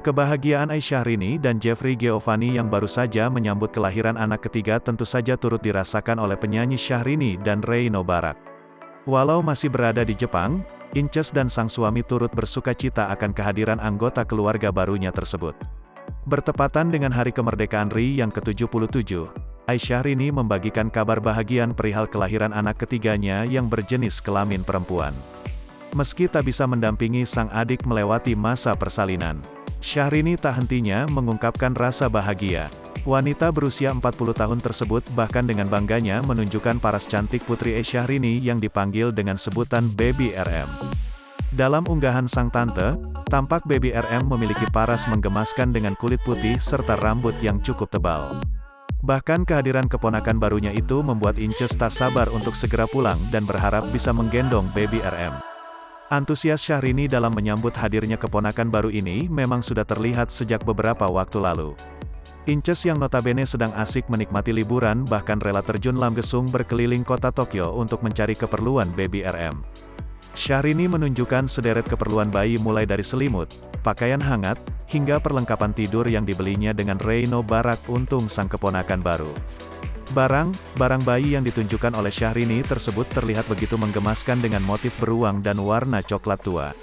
Kebahagiaan Syahrini dan Jeffrey Geovani yang baru saja menyambut kelahiran anak ketiga tentu saja turut dirasakan oleh penyanyi Syahrini dan Reino Barak. Walau masih berada di Jepang, Inces dan sang suami turut bersukacita akan kehadiran anggota keluarga barunya tersebut. Bertepatan dengan Hari Kemerdekaan RI yang ke-77, Syahrini membagikan kabar bahagia perihal kelahiran anak ketiganya yang berjenis kelamin perempuan. Meski tak bisa mendampingi sang adik melewati masa persalinan, Syahrini tak hentinya mengungkapkan rasa bahagia. Wanita berusia 40 tahun tersebut bahkan dengan bangganya menunjukkan paras cantik putri Syahrini yang dipanggil dengan sebutan Baby RM. Dalam unggahan sang tante, tampak Baby RM memiliki paras menggemaskan dengan kulit putih serta rambut yang cukup tebal. Bahkan kehadiran keponakan barunya itu membuat Inces tak sabar untuk segera pulang dan berharap bisa menggendong Baby RM. Antusias Syahrini dalam menyambut hadirnya keponakan baru ini memang sudah terlihat sejak beberapa waktu lalu. Inces yang notabene sedang asik menikmati liburan bahkan rela terjun lamgesung berkeliling kota Tokyo untuk mencari keperluan Baby RM. Syahrini menunjukkan sederet keperluan bayi mulai dari selimut, pakaian hangat, hingga perlengkapan tidur yang dibelinya dengan Reino Barak untuk sang keponakan baru. Barang bayi yang ditunjukkan oleh Syahrini tersebut terlihat begitu menggemaskan dengan motif beruang dan warna coklat tua.